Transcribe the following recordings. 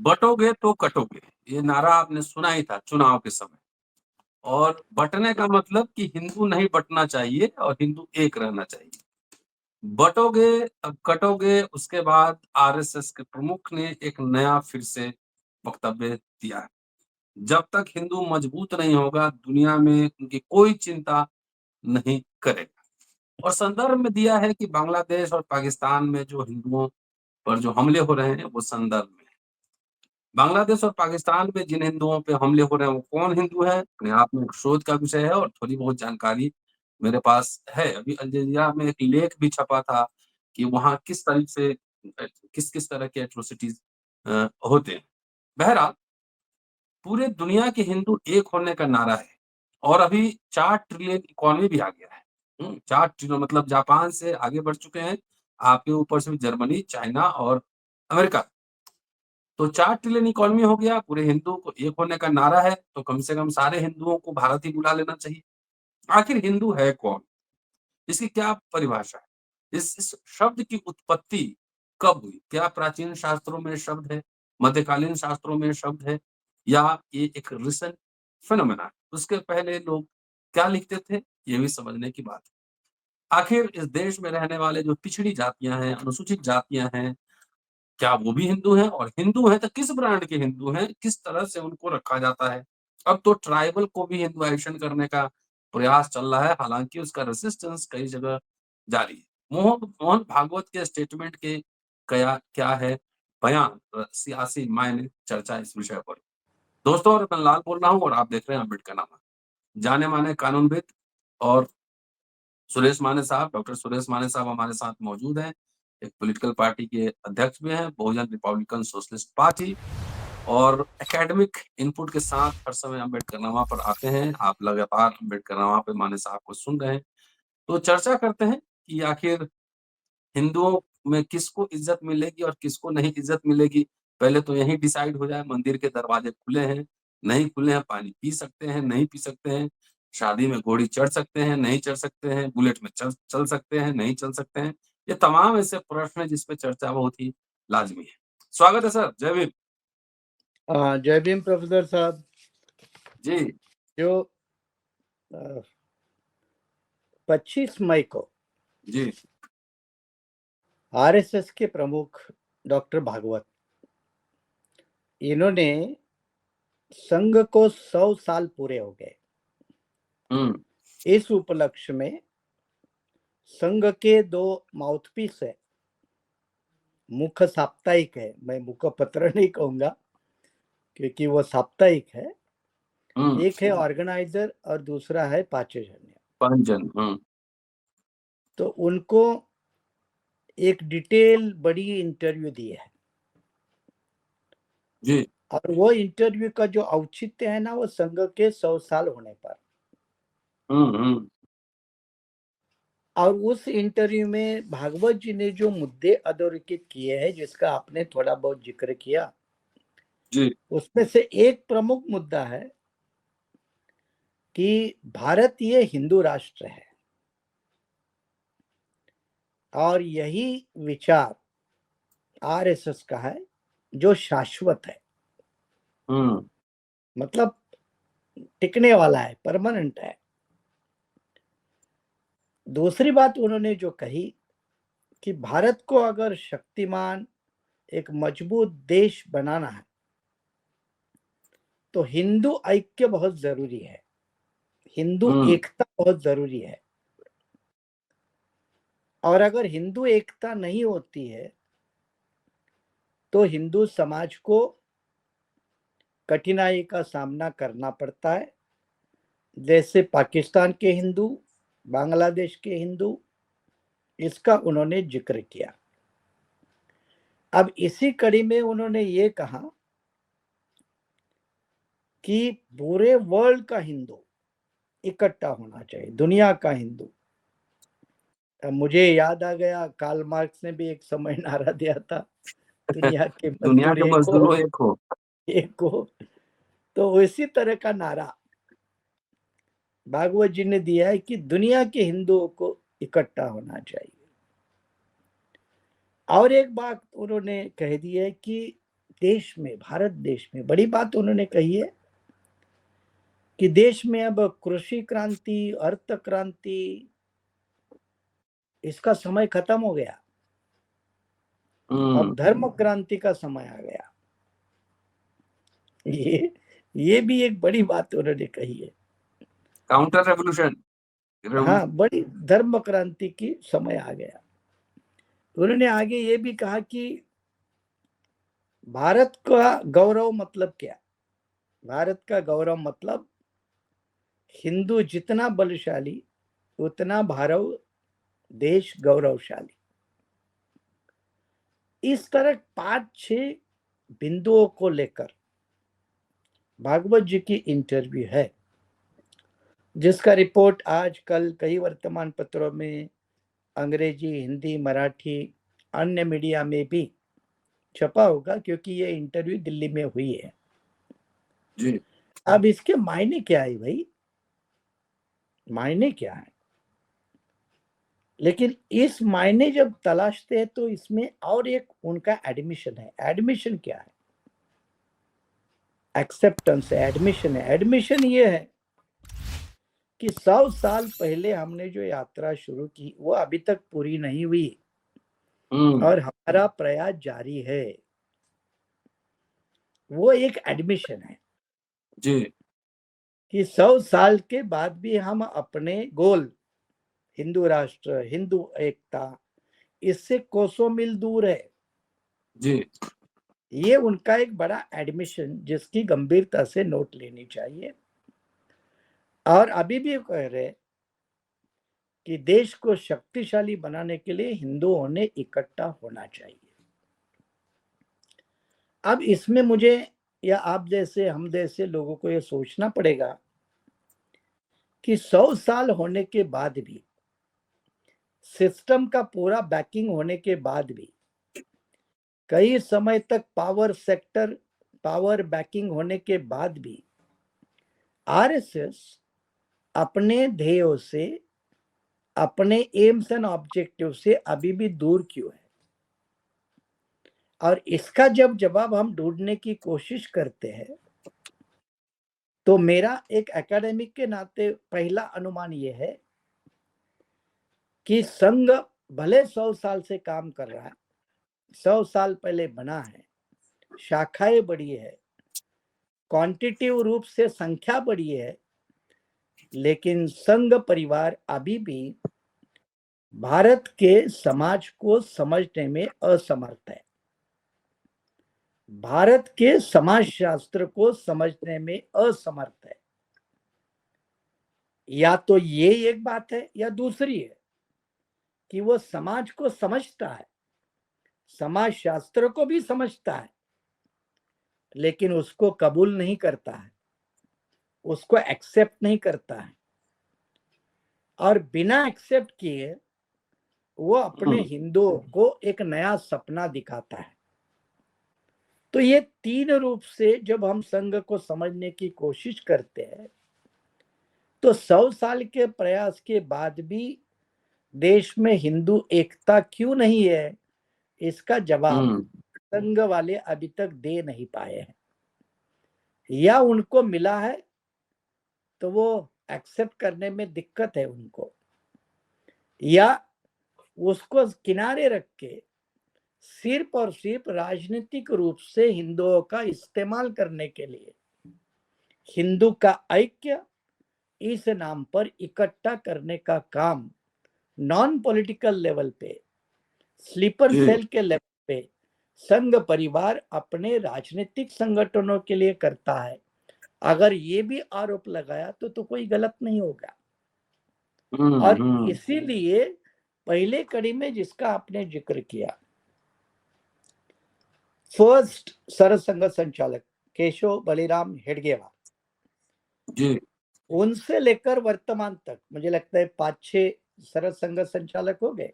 बटोगे तो कटोगे, ये नारा आपने सुना ही था चुनाव के समय। और बँटने का मतलब कि हिंदू नहीं बँटना चाहिए और हिंदू एक रहना चाहिए। बँटोगे अब कटोगे, उसके बाद आरएसएस के प्रमुख ने एक नया फिर से वक्तव्य दिया है। जब तक हिंदू मजबूत नहीं होगा, दुनिया में उनकी कोई चिंता नहीं करेगा। और संदर्भ में दिया है कि बांग्लादेश और पाकिस्तान में जो हिंदुओं पर जो हमले हो रहे हैं, वो संदर्भ में है। बांग्लादेश और पाकिस्तान में जिन हिंदुओं पे हमले हो रहे हैं, वो कौन हिंदू है, अपने आप में एक शोध का विषय है और थोड़ी बहुत जानकारी मेरे पास है। अभी अल जज़ीरा में एक लेख भी छपा था कि वहाँ किस तरह से किस-किस तरह के एट्रोसिटीज़ होते हैं। बहरहाल, पूरे दुनिया के हिंदू एक होने का नारा है और अभी 4 ट्रिलियन इकॉनमी भी आ गया है। 4 ट्रिलियन मतलब जापान से आगे बढ़ चुके हैं, आपके ऊपर से जर्मनी, चाइना और अमेरिका। तो 4 ट्रिलियन इकॉनमी हो गया, पूरे हिंदुओं को एक होने का नारा है, तो कम से कम सारे हिंदुओं को भारत ही बुला लेना चाहिए। आखिर हिंदू है कौन? इसकी क्या परिभाषा है? इस शब्द की उत्पत्ति कब हुई? क्या प्राचीन शास्त्रों में शब्द है, मध्यकालीन शास्त्रों में शब्द है या ये एक रिसेंट फिनोमेना है? उसके पहले लोग क्या लिखते थे? ये भी समझने की बात है। आखिर इस देश में रहने वाले जो पिछड़ी जातियाँ हैं, अनुसूचित जातियाँ हैं, क्या वो भी हिंदू हैं? और हिंदू हैं तो किस ब्रांड के हिंदू हैं? किस तरह से उनको रखा जाता है? अब तो ट्राइबल को भी हिंदुआइज़ेशन करने का प्रयास चल रहा है, हालाँकि उसका रेजिस्टेंस कई जगह जारी है। मोहन भागवत के स्टेटमेंट के क्या क्या है बयान सियासी मायने चर्चा इस विषय पर। दोस्तों, मैं लाल बोल रहा हूँ और आप देख रहे हैं अम्बेडकरनामा। जाने-माने कानूनविद और सुरेश माने साहब, डॉक्टर सुरेश माने साहब हमारे साथ मौजूद हैं। एक पॉलिटिकल पार्टी के अध्यक्ष भी हैं, बहुजन रिपब्लिकन सोशलिस्ट पार्टी और एकेडमिक इनपुट के साथ हर समय अम्बेडकरनामा पर आते हैं। आप लगातार अम्बेडकरनामा पे माने साहब को सुन रहे हैं। तो चर्चा करते हैं कि आखिर हिंदुओं में किसको इज़्ज़त मिलेगी और किसको नहीं इज़्ज़त मिलेगी। पहले तो यही डिसाइड हो जाए, मंदिर के दरवाजे खुले हैं, नहीं खुले हैं, पानी पी सकते हैं, नहीं पी सकते हैं, शादी में घोड़ी चढ़ सकते हैं, नहीं चढ़ सकते हैं, बुलेट में चल चल सकते हैं, नहीं चल सकते हैं। ये तमाम ऐसे प्रश्न हैं जिस पे चर्चा बहुत ही लाज़मी है। स्वागत है सर, जय भीम। जय भीम प्रोफेसर साहब। जी। जो 25 मई को जी। आरएसएस के प्रमुख डॉक्टर भागवत, इन्होंने संघ को 100 साल पूरे हो गए। इस उपलक्ष्य में संघ के 2 माउथपीस है, मुख साप्ताहिक है, मैं मुखपत्र नहीं कहूंगा क्योंकि वो साप्ताहिक है। एक है ऑर्गेनाइजर और दूसरा है पांचजन्य। पंचजन। तो उनको एक डिटेल बड़ी इंटरव्यू दी है जी। और वो इंटरव्यू का जो औचित्य है ना, वो संघ के 100 साल होने पर। और उस इंटरव्यू में भागवत जी ने जो मुद्दे अधोरेखित किए हैं, जिसका आपने थोड़ा बहुत जिक्र किया, जी। उसमें से एक प्रमुख मुद्दा है कि भारत ये हिंदू राष्ट्र है और यही विचार आरएसएस का है जो शाश्वत है, मतलब टिकने वाला है, परमानेंट है। दूसरी बात उन्होंने जो कही कि भारत को अगर शक्तिमान, एक मजबूत देश बनाना है तो हिंदू ऐक्य बहुत जरूरी है, हिंदू एकता बहुत जरूरी है। और अगर हिंदू एकता नहीं होती है तो हिंदू समाज को कठिनाई का सामना करना पड़ता है, जैसे पाकिस्तान के हिंदू, बांग्लादेश के हिंदू, इसका उन्होंने जिक्र किया। अब इसी कड़ी में उन्होंने ये कहा कि पूरे वर्ल्ड का हिंदू इकट्ठा होना चाहिए, दुनिया का हिंदू। मुझे याद आ गया, कार्ल मार्क्स ने भी एक समय नारा दिया था, दुनिया के दुनिया मजदूर के एक हो, मजदूरों एक हो। एक हो। तो इसी तरह का नारा भागवत जी ने दिया है कि दुनिया के हिंदुओं को इकट्ठा होना चाहिए। और एक बात उन्होंने कह दी है कि देश में, भारत देश में बड़ी बात उन्होंने कही है कि देश में अब कृषि क्रांति, अर्थ क्रांति, इसका समय खत्म हो गया, अब धर्म क्रांति का समय आ गया। ये भी एक बड़ी बात उन्होंने कही है। Counter revolution. हाँ, बड़ी धर्म क्रांति की समय आ गया। उन्होंने आगे ये भी कहा कि भारत का गौरव मतलब क्या? भारत का गौरव मतलब हिंदू जितना बलशाली उतना भारत देश गौरवशाली। इस तरह 5-6 बिंदुओं को लेकर भागवत जी की इंटरव्यू है, जिसका रिपोर्ट आज कल कई वर्तमान पत्रों में अंग्रेजी, हिंदी, मराठी, अन्य मीडिया में भी छपा होगा, क्योंकि ये इंटरव्यू दिल्ली में हुई है जी। अब इसके मायने क्या है भाई? मायने क्या है? लेकिन इस मायने जब तलाशते हैं तो इसमें और एक उनका एडमिशन है। एडमिशन क्या है? एक्सेप्टेंस है, एडमिशन है। एडमिशन ये है कि 100 साल पहले हमने जो यात्रा शुरू की वो अभी तक पूरी नहीं हुई और हमारा प्रयास जारी है। वो एक एडमिशन है जी। कि 100 साल के बाद भी हम अपने गोल, हिंदू राष्ट्र, हिंदू एकता, इससे कोसों मील दूर है। जी। ये उनका एक बड़ा एडमिशन, जिसकी गंभीरता से नोट लेनी चाहिए। और अभी भी कह रहे कि देश को शक्तिशाली बनाने के लिए हिंदुओं ने इकट्ठा होना चाहिए। अब इसमें मुझे या आप जैसे, हम जैसे लोगों को ये सोचना पड़ेगा कि 100 साल होने के बाद भी, सिस्टम का पूरा बैकिंग होने के बाद भी, कई समय तक पावर बैकिंग होने के बाद भी आरएसएस अपने ध्येयों से, अपने एम्स एंड ऑब्जेक्टिव से अभी भी दूर क्यों है? और इसका जब जवाब हम ढूंढने की कोशिश करते हैं तो मेरा एक एकेडमिक के नाते पहला अनुमान यह है कि संघ भले 100 साल से काम कर रहा है, 100 साल पहले बना है, शाखाएं बड़ी है, क्वांटिटिव रूप से संख्या बड़ी है, लेकिन संघ परिवार अभी भी भारत के समाज को समझने में असमर्थ है, भारत के समाजशास्त्र को समझने में असमर्थ है। या तो ये एक बात है, या दूसरी है कि वो समाज को समझता है, समाजशास्त्र को भी समझता है, लेकिन उसको कबूल नहीं करता है, उसको एक्सेप्ट नहीं करता है, और बिना एक्सेप्ट किए वो अपने हिंदुओं को एक नया सपना दिखाता है। तो ये 3 रूप से जब हम संघ को समझने की कोशिश करते हैं तो 100 साल के प्रयास के बाद भी देश में हिंदू एकता क्यों नहीं है, इसका जवाब संघ वाले अभी तक दे नहीं पाए हैं। या उनको मिला है तो वो एक्सेप्ट करने में दिक्कत है उनको, या उसको किनारे रख के सिर्फ और सिर्फ राजनीतिक रूप से हिंदुओं का इस्तेमाल करने के लिए हिंदू का ऐक्य इस नाम पर इकट्ठा करने का काम नॉन पॉलिटिकल लेवल पे, स्लीपर सेल के लेवल पे संघ परिवार अपने राजनीतिक संगठनों के लिए करता है। अगर ये भी आरोप लगाया तो कोई गलत नहीं होगा। और इसीलिए पहले कड़ी में जिसका आपने जिक्र किया, फर्स्ट सरसंघ संचालक केशव बलिराम हेडगेवार जी। उनसे लेकर वर्तमान तक मुझे लगता है 5-6 सरसंघ संचालक हो गए,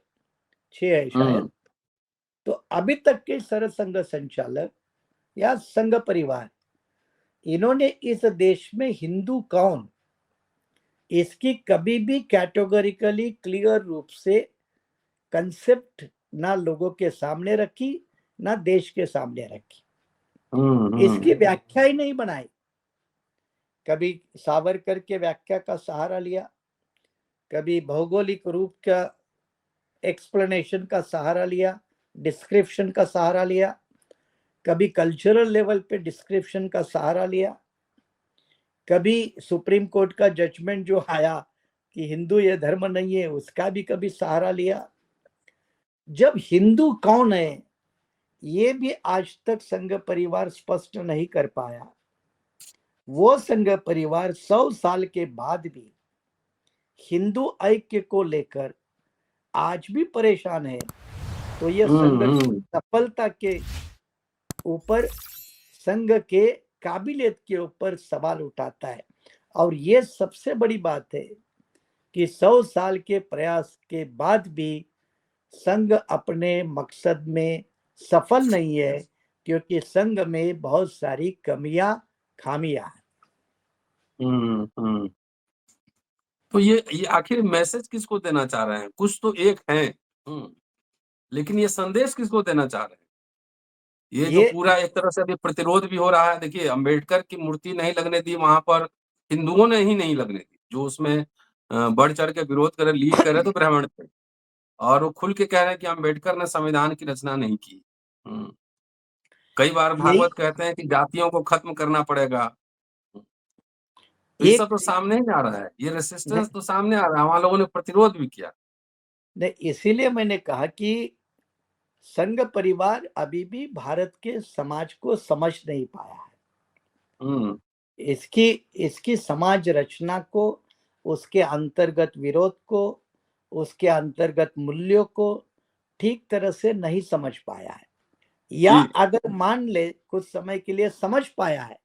6 है शायद। तो अभी तक के सरसंघ संचालक या संघ परिवार, इन्होंने इस देश में हिंदू कौन, इसकी कभी भी कैटेगोरिकली क्लियर रूप से कंसेप्ट ना लोगों के सामने रखी, ना देश के सामने रखी। इसकी व्याख्या ही नहीं बनाई। कभी सावरकर के व्याख्या का सहारा लिया, कभी भौगोलिक रूप का एक्सप्लेनेशन का सहारा लिया, डिस्क्रिप्शन का सहारा लिया, कभी कल्चरल लेवल पे डिस्क्रिप्शन का सहारा लिया, कभी सुप्रीम कोर्ट का जजमेंट जो आया कि हिंदू ये धर्म नहीं है, उसका भी कभी सहारा लिया। जब हिंदू कौन है ये भी आज तक संघ परिवार स्पष्ट नहीं कर पाया, वो संघ परिवार 100 साल के बाद भी हिंदू ऐक्य को लेकर आज भी परेशान है, तो ये संघ की सफलता के ऊपर, संघ के काबिलियत के ऊपर सवाल उठाता है। और ये सबसे बड़ी बात है कि 100 साल के प्रयास के बाद भी संघ अपने मकसद में सफल नहीं है, क्योंकि संघ में बहुत सारी कमियां खामियां हैं। तो ये आखिर मैसेज किसको देना चाह रहे हैं? कुछ तो एक है, लेकिन ये संदेश किसको देना चाह रहे हैं? ये जो पूरा एक तरह से अभी प्रतिरोध भी हो रहा है। देखिए, अंबेडकर की मूर्ति नहीं लगने दी वहां पर, हिंदुओं ने ही नहीं लगने दी। जो उसमें बढ़ चढ़ के विरोध करे, लीड करे तो ब्राह्मण थे, और वो खुल के कह रहे हैं कि अंबेडकर ने संविधान की रचना नहीं की। कई बार भागवत कहते हैं कि जातियों को खत्म करना पड़ेगा। तो ये सब तो सामने ही आ रहा है, ये रेसिस्टेंस तो सामने आ रहा है, वहां लोगों ने प्रतिरोध भी किया। नहीं, इसीलिए मैंने कहा कि संघ परिवार अभी भी भारत के समाज को समझ नहीं पाया है। इसकी समाज रचना को, उसके अंतर्गत विरोध को, उसके अंतर्गत मूल्यों को ठीक तरह से नहीं समझ पाया है। या अगर मान ले कुछ समय के लिए समझ पाया है,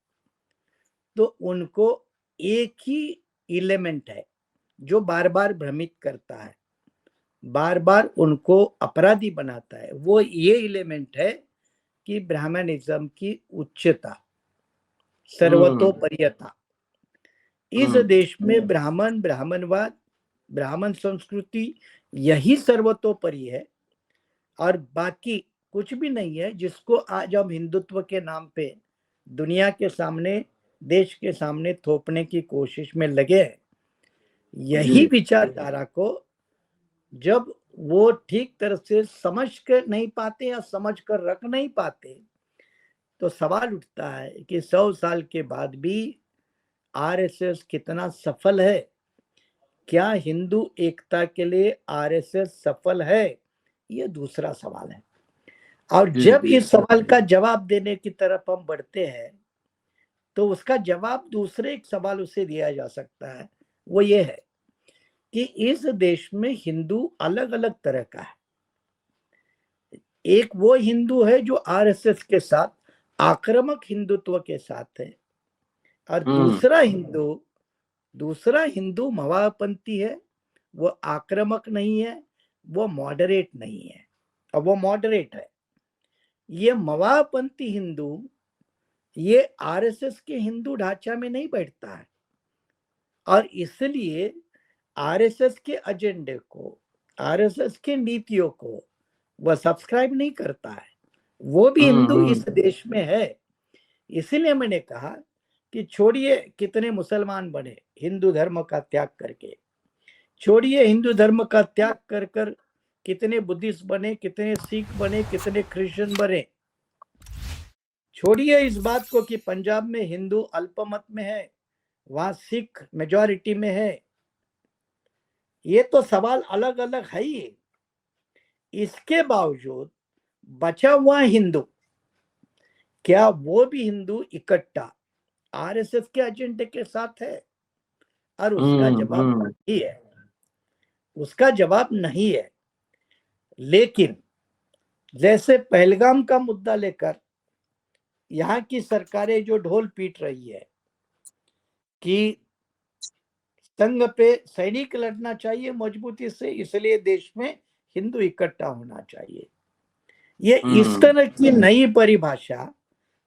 तो उनको एक ही एलिमेंट है जो बार बार भ्रमित करता है, बार बार उनको अपराधी बनाता है। वो ये एलिमेंट है कि ब्राह्मणिज्म की उच्चता, सर्वतोपरियता। इस देश में ब्राह्मण, ब्राह्मणवाद, ब्राह्मण संस्कृति यही सर्वतोपरि है, और बाकी कुछ भी नहीं है, जिसको आज हम हिंदुत्व के नाम पे दुनिया के सामने, देश के सामने थोपने की कोशिश में लगे हैं। यही विचारधारा को जब वो ठीक तरह से समझ कर नहीं पाते या समझ कर रख नहीं पाते, तो सवाल उठता है कि 100 साल के बाद भी आरएसएस कितना सफल है। क्या हिंदू एकता के लिए आरएसएस सफल है, ये दूसरा सवाल है। और जब इस सवाल का जवाब देने की तरफ हम बढ़ते हैं, तो उसका जवाब दूसरे एक सवाल उसे दिया जा सकता है। वो ये है कि इस देश में हिंदू अलग अलग तरह का है। एक वो हिंदू है जो आरएसएस के साथ आक्रामक हिंदुत्व के साथ है, और दूसरा हिंदू मवापंथी है। वो आक्रामक नहीं है, वो मॉडरेट नहीं है, और वो मॉडरेट है। ये मवापंथी हिंदू ये आरएसएस के हिंदू ढांचा में नहीं बैठता है, और इसलिए आरएसएस के एजेंडे को, आरएसएस के नीतियों को वह सब्सक्राइब नहीं करता है। वो भी हिंदू इस देश में है। इसीलिए मैंने कहा कि छोड़िए कितने मुसलमान बने हिंदू धर्म का त्याग करके, छोड़िए हिंदू धर्म का त्याग कर कर कितने बुद्धिस्ट बने, कितने सिख बने, कितने क्रिश्चियन बने। छोड़िए इस बात को कि पंजाब में हिंदू अल्पमत में है, वहां सिख मेजॉरिटी में है। ये तो सवाल अलग अलग है ही। इसके बावजूद बचा हुआ हिंदू, क्या वो भी हिंदू इकट्ठा आरएसएस के एजेंडे के साथ है? और उसका जवाब नहीं है, उसका जवाब नहीं है। लेकिन जैसे पहलगाम का मुद्दा लेकर यहाँ की सरकारें जो ढोल पीट रही है कि संघ पे सैनिक लड़ना चाहिए मजबूती से, इसलिए देश में हिंदू इकट्ठा होना चाहिए, ये इस तरह की नई परिभाषा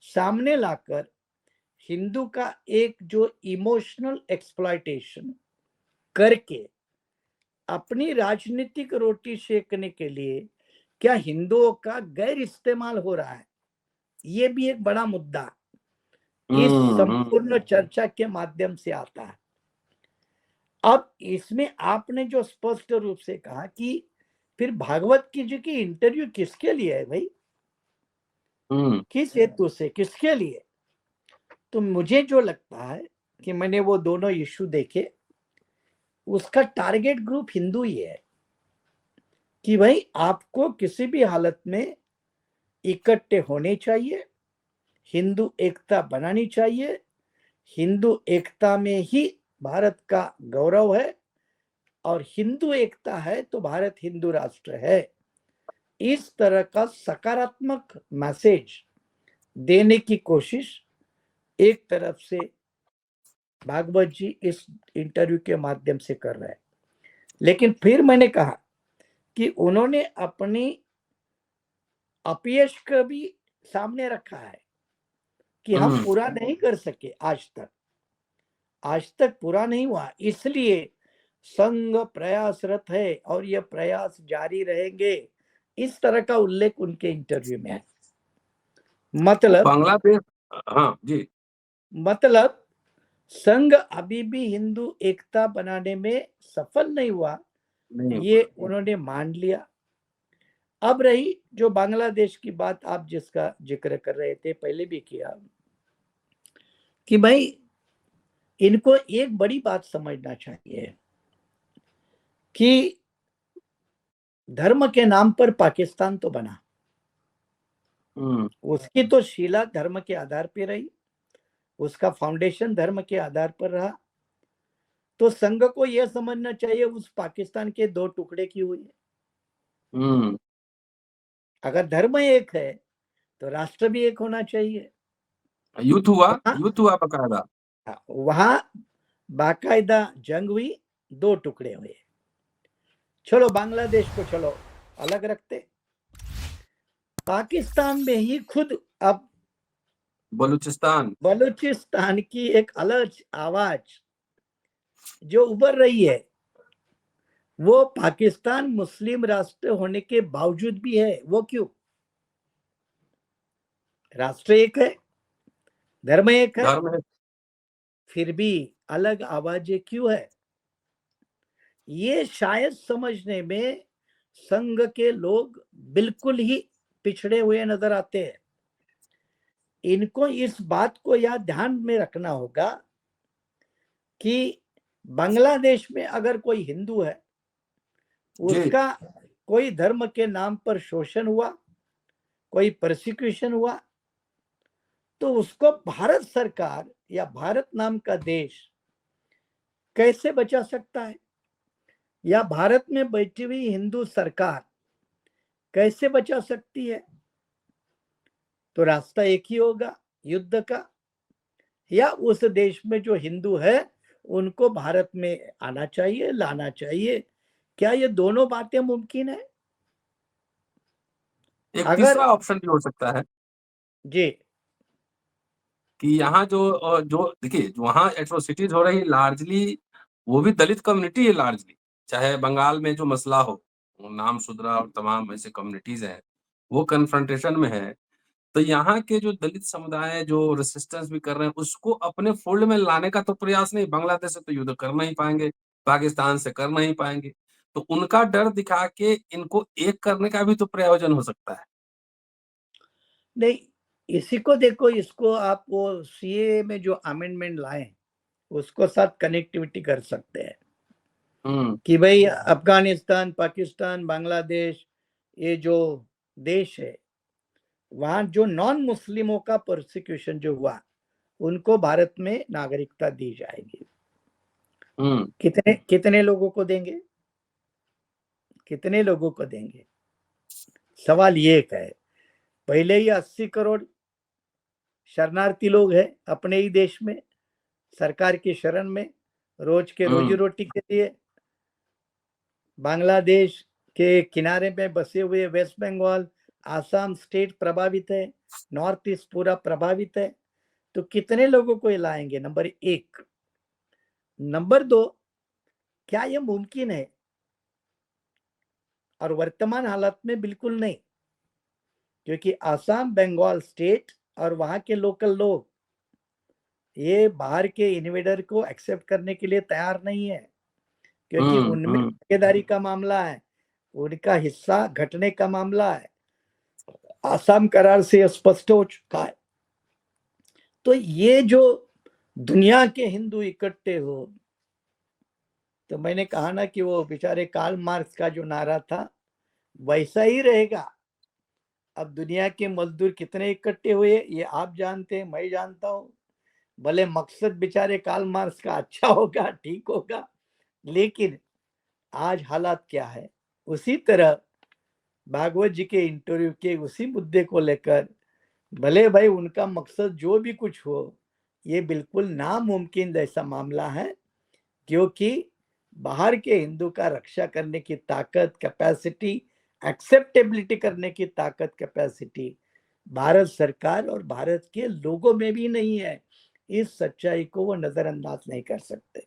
सामने लाकर हिंदू का एक जो इमोशनल एक्सप्लॉयटेशन करके अपनी राजनीतिक रोटी सेकने के लिए क्या हिंदुओं का गैर इस्तेमाल हो रहा है, ये भी एक बड़ा मुद्दा इस संपूर्ण चर्चा के माध्यम से आता है। अब इसमें आपने जो स्पष्ट रूप से कहा कि फिर भागवत जी की इंटरव्यू किसके लिए है भाई, किस हेतु से, किसके लिए? तो मुझे जो लगता है कि मैंने वो दोनों इश्यू देखे, उसका टारगेट ग्रुप हिंदू ही है कि भाई आपको किसी भी हालत में इकट्ठे होने चाहिए, हिंदू एकता बनानी चाहिए, हिंदू एकता में ही भारत का गौरव है और हिंदू एकता है तो भारत हिंदू राष्ट्र है। इस तरह का सकारात्मक मैसेज देने की कोशिश एक तरफ से भागवत जी इस इंटरव्यू के माध्यम से कर रहे हैं, लेकिन फिर मैंने कहा कि उन्होंने अपनी अपयश का भी सामने रखा है कि हम पूरा नहीं कर सके, आज तक पूरा नहीं हुआ, इसलिए संघ प्रयासरत है और यह प्रयास जारी रहेंगे, इस तरह का उल्लेख उनके इंटरव्यू में है। मतलब बांग्लादेश, हाँ जी, मतलब संघ अभी भी हिंदू एकता बनाने में सफल नहीं हुआ, ये उन्होंने मान लिया। अब रही जो बांग्लादेश की बात, आप जिसका जिक्र कर रहे थे, पहले भी किया, कि भाई इनको एक बड़ी बात समझना चाहिए कि धर्म के नाम पर पाकिस्तान तो बना, उसकी तो शिला धर्म के आधार पर रही, उसका फाउंडेशन धर्म के आधार पर रहा, तो संघ को यह समझना चाहिए उस पाकिस्तान के दो टुकड़े क्यों हुए। अगर धर्म एक है तो राष्ट्र भी एक होना चाहिए। युद्ध हुआ बकायदा, वहां बाकायदा जंग हुई, दो टुकड़े हुए। चलो बांग्लादेश को चलो अलग रखते, पाकिस्तान में ही खुद अब बलूचिस्तान की एक अलग आवाज जो उभर रही है, वो पाकिस्तान मुस्लिम राष्ट्र होने के बावजूद भी है। वो क्यों? राष्ट्र एक है, धर्म एक है, फिर भी अलग आवाजें क्यों है? ये शायद समझने में संघ के लोग बिल्कुल ही पिछड़े हुए नजर आते हैं। इनको इस बात को याद ध्यान में रखना होगा कि बांग्लादेश में अगर कोई हिंदू है, उसका कोई धर्म के नाम पर शोषण हुआ, कोई प्रोसिक्यूशन हुआ, तो उसको भारत सरकार या भारत नाम का देश कैसे बचा सकता है, या भारत में बैठी हुई हिंदू सरकार कैसे बचा सकती है? तो रास्ता एक ही होगा, युद्ध का, या उस देश में जो हिंदू है उनको भारत में आना चाहिए, लाना चाहिए। क्या ये दोनों बातें मुमकिन है? एक तीसरा ऑप्शन भी हो सकता है जी, कि यहाँ जो देखिए वहाँ एट्रोसिटीज हो रही लार्जली, वो भी दलित कम्युनिटी है लार्जली, चाहे बंगाल में जो मसला हो, नाम शुद्रा और तमाम ऐसे कम्युनिटीज हैं, वो कन्फ्रंटेशन में है। तो यहाँ के जो दलित समुदाय जो रेसिस्टेंस भी कर रहे हैं, उसको अपने फोल्ड में लाने का तो प्रयास नहीं, बांग्लादेश से तो युद्ध कर नहीं पाएंगे, पाकिस्तान से कर नहीं पाएंगे, तो उनका डर दिखा के इनको एक करने का भी तो प्रयोजन हो सकता है। नहीं, इसी को देखो, इसको आप वो सीए में जो अमेंडमेंट लाए उसको साथ कनेक्टिविटी कर सकते हैं कि भाई अफगानिस्तान, पाकिस्तान, बांग्लादेश, ये जो देश है, वहां जो नॉन मुस्लिमों का प्रोसिक्यूशन जो हुआ, उनको भारत में नागरिकता दी जाएगी। कितने कितने लोगों को देंगे, कितने लोगों को देंगे? सवाल ये है, पहले ही 80 करोड़ शरणार्थी लोग हैं अपने ही देश में, सरकार की शरण में, रोज के रोजी रोटी के लिए। बांग्लादेश के किनारे में बसे हुए वेस्ट बंगाल, आसाम स्टेट प्रभावित है, नॉर्थ ईस्ट पूरा प्रभावित है। तो कितने लोगों को लाएंगे? नंबर एक। नंबर दो, क्या यह मुमकिन है? और वर्तमान हालत में बिल्कुल नहीं। क्योंकि आसाम बंगाल स्टेट और वहां के लोकल लोग ये बाहर के इन्वेडर को एक्सेप्ट करने के लिए तैयार नहीं है, क्योंकि उनमें भागीदारी का मामला है, उनका हिस्सा घटने का मामला है। आसाम करार से स्पष्ट हो चुका है। तो ये जो दुनिया के हिंदू इकट्ठे हो, तो मैंने कहा ना कि वो बेचारे कार्ल मार्क्स का जो नारा था वैसा ही रहेगा। अब दुनिया के मजदूर कितने इकट्ठे हुए ये आप जानते हैं, मैं जानता हूं। भले मकसद बेचारे कार्ल मार्क्स का अच्छा होगा, ठीक होगा, लेकिन आज हालात क्या है। उसी तरह भागवत जी के इंटरव्यू के उसी मुद्दे को लेकर भले भाई उनका मकसद जो भी कुछ हो, ये बिल्कुल नामुमकिन जैसा मामला है, क्योंकि बाहर के हिंदू का रक्षा करने की ताकत, कैपेसिटी, एक्सेप्टेबिलिटी करने की ताकत, कैपेसिटी भारत सरकार और भारत के लोगों में भी नहीं है। इस सच्चाई को वो नजरअंदाज नहीं कर सकते।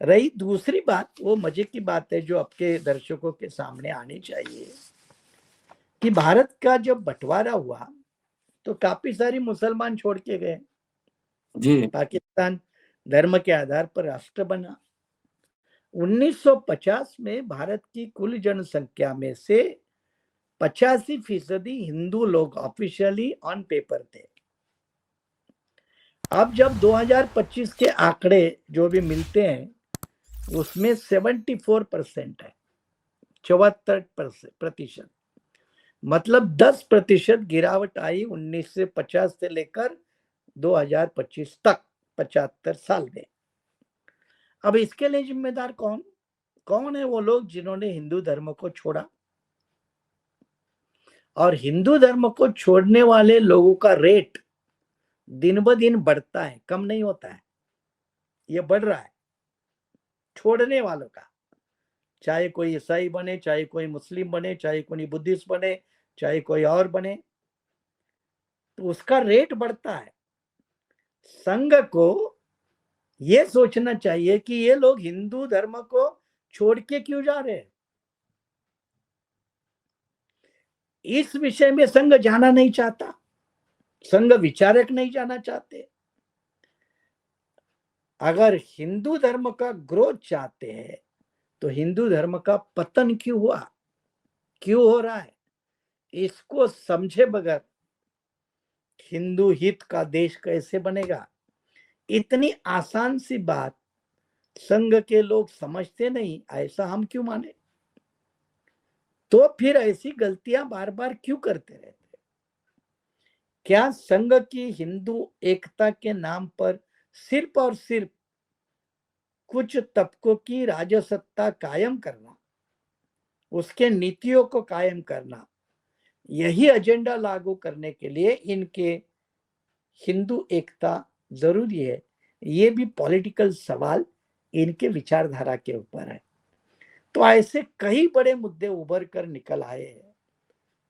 रही दूसरी बात, वो मजे की बात है जो आपके दर्शकों के सामने आनी चाहिए कि भारत का जब बंटवारा हुआ तो काफी सारी मुसलमान छोड़ के गए जी। पाकिस्तान धर्म के आधार पर राष्ट्र बना। 1950 में भारत की कुल जनसंख्या में से 85% हिंदू लोग ऑफिशियली ऑन पेपर थे। अब जब 2025 के आंकड़े जो भी मिलते हैं उसमें 74% है, 74%, मतलब 10% गिरावट आई 1950 से लेकर 2025 तक, 75 साल में। अब इसके लिए जिम्मेदार कौन कौन है? वो लोग जिन्होंने हिंदू धर्म को छोड़ा, और हिंदू धर्म को छोड़ने वाले लोगों का रेट दिन ब दिन बढ़ता है, कम नहीं होता है, ये बढ़ रहा है छोड़ने वालों का। चाहे कोई ईसाई बने, चाहे कोई मुस्लिम बने, चाहे कोई बुद्धिस्ट बने, चाहे कोई और बने, तो उसका रेट बढ़ता है। संघ को ये सोचना चाहिए कि ये लोग हिंदू धर्म को छोड़ के क्यों जा रहे हैं। इस विषय में संघ जाना नहीं चाहता, संघ विचारक नहीं जाना चाहते। अगर हिंदू धर्म का ग्रोथ चाहते हैं तो हिंदू धर्म का पतन क्यों हुआ, क्यों हो रहा है, इसको समझे बगैर हिंदू हित का देश कैसे बनेगा। इतनी आसान सी बात संघ के लोग समझते नहीं, ऐसा हम क्यों माने? तो फिर ऐसी गलतियां बार बार क्यों करते रहते? क्या संघ की हिंदू एकता के नाम पर सिर्फ और सिर्फ कुछ तबकों की राजसत्ता कायम करना, उसके नीतियों को कायम करना, यही एजेंडा लागू करने के लिए इनके हिंदू एकता जरूरी है? ये भी पॉलिटिकल सवाल इनके विचारधारा के ऊपर है। तो ऐसे कई बड़े मुद्दे उभर कर निकल आए हैं,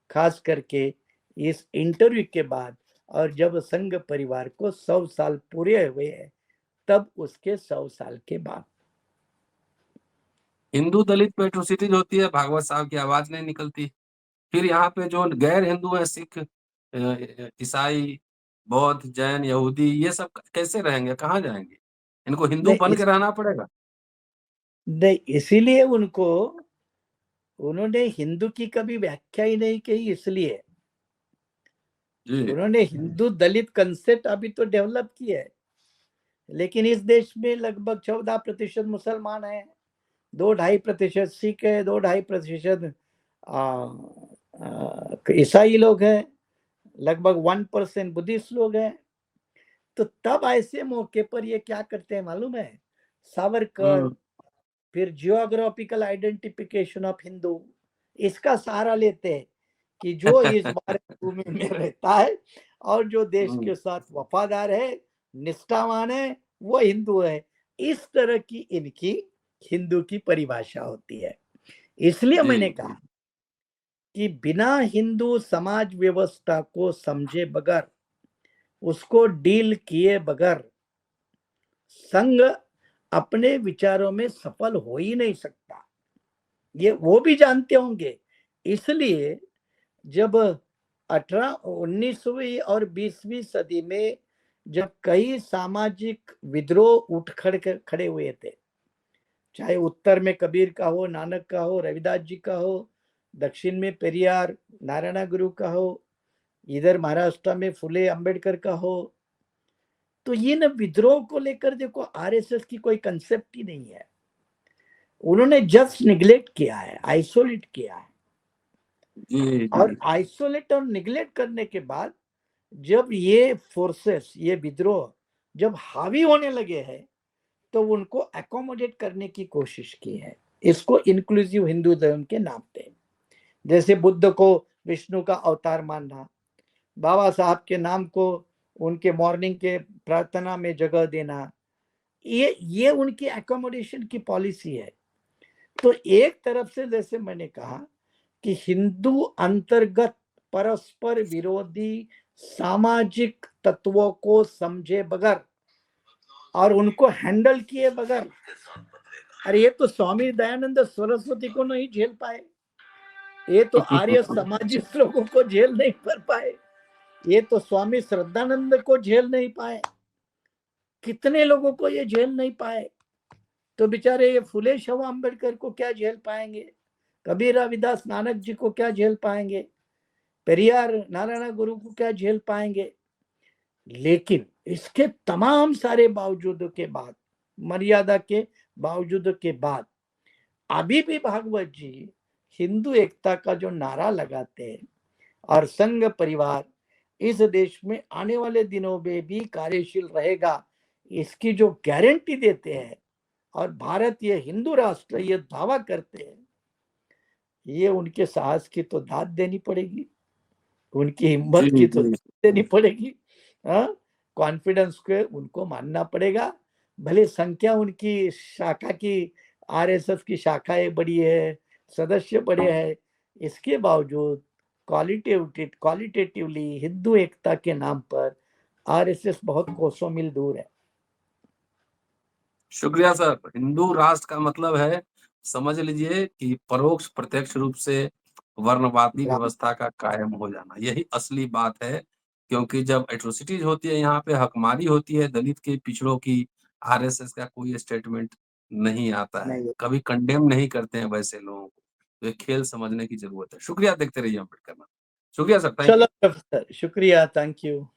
खास करके इस इंटरव्यू के बाद, और जब संघ परिवार को 100 साल पूरे हुए हैं तब उसके 100 साल के बाद। हिंदू दलित पे एट्रोसिटीज होती है, भागवत साहब की आवाज नहीं निकलती। फिर यहाँ पे जो गैर हिंदू है, सिख, ईसाई, बौद्ध, जैन, यहूदी, ये सब कैसे रहेंगे, कहाँ जाएंगे? इनको हिंदू नहीं, बन के रहना पड़ेगा। इसीलिए उन्होंने हिंदू की कभी व्याख्या ही नहीं की। इसलिए जी। उन्होंने हिंदू दलित कंसेप्ट अभी तो डेवलप किया है, लेकिन इस देश में लगभग 14% मुसलमान है, 2-2.5% सिख है, 2-2.5% ईसाई लोग हैं, लगभग 1% बुद्धिस्ट लोग हैं। तो तब ऐसे मौके पर ये क्या करते हैं मालूम है? सावरकर, फिर जियोग्राफिकल आइडेंटिफिकेशन ऑफ हिंदू, इसका सहारा लेते हैं कि जो इस भारत भूमि में रहता है और जो देश के साथ वफादार है, निष्ठावान है, वो हिंदू है। इस तरह की इनकी हिंदू की परिभाषा होती है। इसलिए मैंने कहा कि बिना हिंदू समाज व्यवस्था को समझे बगैर, उसको डील किए बगैर संघ अपने विचारों में सफल हो ही नहीं सकता। ये वो भी जानते होंगे। इसलिए जब 19वीं और 20वीं सदी में जब कई सामाजिक विद्रोह उठ खड़े हुए थे, चाहे उत्तर में कबीर का हो, नानक का हो, रविदास जी का हो, दक्षिण में पेरियार नारायण गुरु का हो, इधर महाराष्ट्र में फुले अंबेडकर का हो, तो ये न विद्रोह को लेकर देखो आरएसएस की कोई कंसेप्ट ही नहीं है। उन्होंने जस्ट निग्लेक्ट किया है, आइसोलेट किया है। जी और जी आइसोलेट और निग्लेक्ट करने के बाद जब ये फोर्सेस, ये विद्रोह जब हावी होने लगे हैं, तो उनको अकोमोडेट करने की कोशिश की है, इसको इंक्लूसिव हिंदू धर्म के नाम पे। जैसे बुद्ध को विष्णु का अवतार मानना, बाबा साहब के नाम को उनके मॉर्निंग के प्रार्थना में जगह देना, ये उनकी अकोमोडेशन की पॉलिसी है। तो एक तरफ से जैसे मैंने कहा कि हिंदू अंतर्गत परस्पर विरोधी सामाजिक तत्वों को समझे बगैर और उनको हैंडल किए बगैर, अरे ये तो स्वामी दयानंद सरस्वती को नहीं झेल पाए, ये तो आर्य समाजिस्ट लोगों को झेल नहीं कर पाए, ये तो स्वामी श्रद्धानंद को झेल नहीं पाए, कितने लोगों को ये झेल नहीं पाए। तो बेचारे ये फुले शवा अंबेडकर को क्या झेल पाएंगे, कबीर रविदास नानक जी को क्या झेल पाएंगे, पेरियार नारायण गुरु को क्या झेल पाएंगे। लेकिन इसके तमाम सारे बावजूद के बाद, मर्यादा के बावजूद के बाद, अभी भी भागवत जी हिंदू एकता का जो नारा लगाते हैं और संघ परिवार इस देश में आने वाले दिनों में भी कार्यशील रहेगा, इसकी जो गारंटी देते हैं और भारत ये हिंदू राष्ट्र ये दावा करते हैं, ये उनके साहस की तो दाद देनी पड़ेगी, उनकी हिम्मत की तो देनी पड़ेगी। कॉन्फिडेंस को उनको मानना पड़ेगा। भले संख्या उनकी शाखा की, आरएसएस की शाखाएं बड़ी है, सदस्य बड़े हैं, इसके बावजूद क्वालिटेटिवली हिंदू एकता के नाम पर आरएसएस बहुत कोसों मील दूर है। शुक्रिया सर। हिंदू राष्ट्र का मतलब है, समझ लीजिए कि परोक्ष प्रत्यक्ष रूप से वर्णवादी व्यवस्था का कायम हो जाना, यही असली बात है। क्योंकि जब एट्रोसिटीज होती है, यहाँ पे हकमारी होती है दलित के, पिछड़ों की, आरएसएस का कोई स्टेटमेंट नहीं आता है, कभी कंडेम नहीं करते हैं वैसे लोगों को। तो ये खेल समझने की जरूरत है। शुक्रिया, देखते रहिए अम्बेडकर। शुक्रिया सर, थैंक यू। चलो सर, शुक्रिया, थैंक यू।